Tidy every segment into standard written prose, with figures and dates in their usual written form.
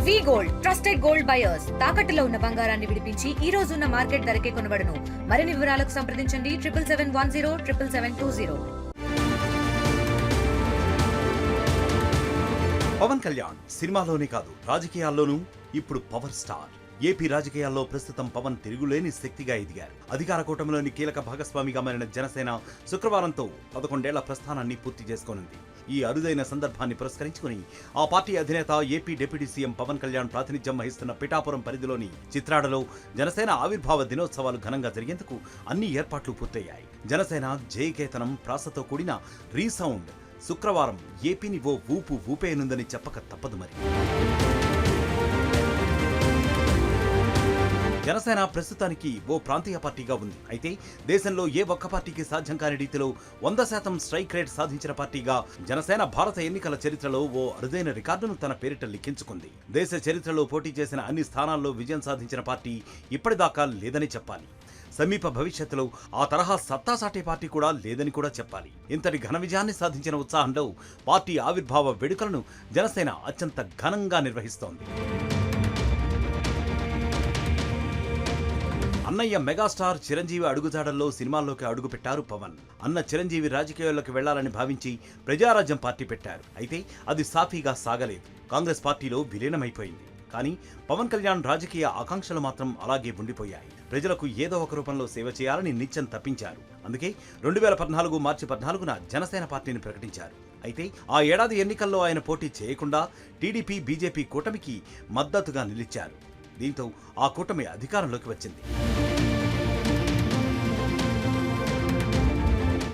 వి gold trusted gold buyers తాకట్టులో ఉన్న బంగారాన్ని విడిపించి ఈ రోజు ఉన్న మార్కెట్ ధరకే కొనబడును. మరిన్ని వివరాలకు సంప్రదించండి 7771077720. పవన్ కళ్యాణ్ సినిమాలోనే కాదు రాజకీయాల్లోనూ ఇప్పుడు పవర్ స్టార్. ఏపీ రాజకీయాల్లో ప్రస్తుతం పవన్ తిరుగులేని శక్తిగా ఎదిగారు. అధికార కూటమిలోని కీలక భాగస్వామిగా మారిన జనసేన శుక్రవారంతో 11 ఏళ్ల ప్రస్థానాన్ని పూర్తి చేసుకోనుంది. ఈ అరుదైన సందర్భాన్ని పురస్కరించుకుని ఆ పార్టీ అధినేత AP deputy CM Pawan Kalyan ప్రాతినిధ్యం వహిస్తున్న పిఠాపురం పరిధిలోని చిత్రాడలో జనసేన ఆవిర్భావ దినోత్సవాలు ఘనంగా జరిగేందుకు అన్ని ఏర్పాట్లు పూర్తయ్యాయి. జనసేన జయకేతనం ప్రాసతో కూడిన రీసౌండ్ శుక్రవారం ఏపీని ఓ ఊపు ఊపేయనుందని చెప్పక తప్పదు. మరి జనసేన ప్రస్తుతానికి ఓ ప్రాంతీయ పార్టీగా ఉంది. అయితే దేశంలో ఏ ఒక్క పార్టీకి సాధ్యం కాని రీతిలో 100% స్ట్రైక్ రేట్ సాధించిన పార్టీగా జనసేన భారత ఎన్నికల చరిత్రలో ఓ అరుదైన రికార్డును తన పేరిట లిఖించుకుంది. దేశ చరిత్రలో పోటీ చేసిన అన్ని స్థానాల్లో విజయం సాధించిన పార్టీ ఇప్పటిదాకా లేదని చెప్పాలి. సమీప భవిష్యత్తులో ఆ తరహా సత్తాసాటే పార్టీ కూడా లేదని కూడా చెప్పాలి. ఇంతటి ఘన విజయాన్ని సాధించిన ఉత్సాహంలో పార్టీ ఆవిర్భావ వేడుకలను జనసేన అత్యంత ఘనంగా నిర్వహిస్తోంది. అన్నయ్య మెగాస్టార్ చిరంజీవి అడుగుజాడల్లో సినిమాల్లోకి అడుగుపెట్టారు పవన్. అన్న చిరంజీవి రాజకీయాల్లోకి వెళ్లాలని భావించి ప్రజారాజ్యం పార్టీ పెట్టారు. అయితే అది సాఫీగా సాగలేదు. కాంగ్రెస్ పార్టీలో విలీనమైపోయింది. కానీ పవన్ కళ్యాణ్ రాజకీయ ఆకాంక్షలు మాత్రం అలాగే ఉండిపోయాయి. ప్రజలకు ఏదో ఒక రూపంలో సేవ చేయాలని నిత్యం తప్పించారు. అందుకే 2014 మార్చి 14న జనసేన పార్టీని ప్రకటించారు. అయితే ఆ ఏడాది ఎన్నికల్లో ఆయన పోటీ చేయకుండా టీడీపీ బీజేపీ కూటమికి మద్దతుగా నిలిచారు. దీంతో ఆ కూటమి అధికారంలోకి వచ్చింది.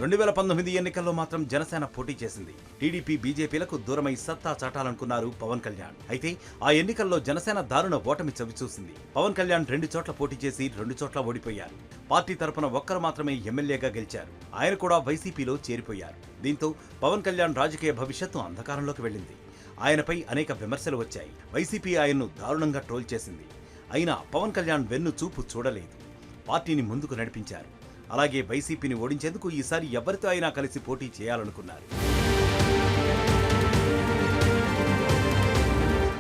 2019 ఎన్నికల్లో మాత్రం జనసేన పోటీ చేసింది. టీడీపీ బీజేపీలకు దూరమై సత్తా చాటాలనుకున్నారు పవన్ కళ్యాణ్. అయితే ఆ ఎన్నికల్లో జనసేన దారుణ ఓటమి చవిచూసింది. పవన్ కళ్యాణ్ 2 చోట్ల పోటీ చేసి 2 చోట్ల ఓడిపోయారు. పార్టీ తరపున ఒక్కరు మాత్రమే ఎమ్మెల్యేగా గెలిచారు. ఆయన కూడా వైసీపీలో చేరిపోయారు. దీంతో పవన్ కళ్యాణ్ రాజకీయ భవిష్యత్తు అంధకారంలోకి వెళ్ళింది. ఆయనపై అనేక విమర్శలు వచ్చాయి. వైసీపీ ఆయన్ను దారుణంగా ట్రోల్ చేసింది. అయినా పవన్ కళ్యాణ్ వెన్ను చూపు చూడలేదు. పార్టీని ముందుకు నడిపించారు. అలాగే వైసీపీని ఓడించేందుకు ఈసారి ఎవరితో అయినా కలిసి పోటీ చేయాలనుకున్నారు.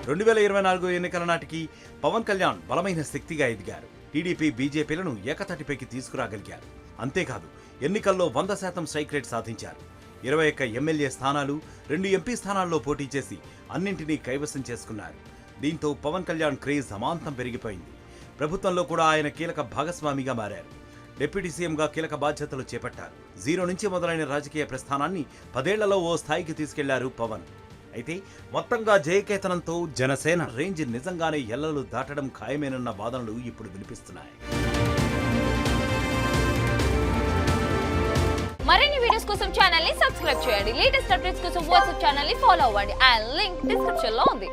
2024 ఎన్నికల నాటికి పవన్ కళ్యాణ్ బలమైన శక్తిగా ఎదిగారు. టీడీపీ బీజేపీలను ఏకతాటిపైకి తీసుకురాగలిగారు. అంతేకాదు ఎన్నికల్లో 100% స్ట్రైక్ రేట్ సాధించారు. 21 ఎమ్మెల్యే స్థానాలు, 2 ఎంపీ స్థానాల్లో పోటీ చేసి అన్నింటినీ కైవసం చేసుకున్నారు. దీంతో పవన్ కళ్యాణ్ క్రేజ్ అమాంతం పెరిగిపోయింది. ప్రభుత్వంలో కూడా ఆయన కీలక భాగస్వామిగా మారారు. డిప్యూటీ సీఎంగా కీలక బాధ్యతలు చేపట్టారు. 0 నుంచి మొదలైన రాజకీయ ప్రస్థానాన్ని 10 ఏళ్లలో ఓ స్థాయికి తీసుకెళ్లారు పవన్. అయితే మొత్తంగా జయకేతనంతో జనసేన రేంజ్ నిజంగానే ఎల్లలు దాటడం ఖాయమేనన్న వాదనలు ఇప్పుడు వినిపిస్తున్నాయి. మరిన్ని వీడియోస్ కోసం ఛానల్ ని సబ్స్క్రైబ్ చేయండి. లేటెస్ట్ అప్డేట్స్ కోసం వాట్సాప్ ఛానల్ ని ఫాలో అవ్వండి. ఆ లింక్ డిస్క్రిప్షన్ లో ఉంది.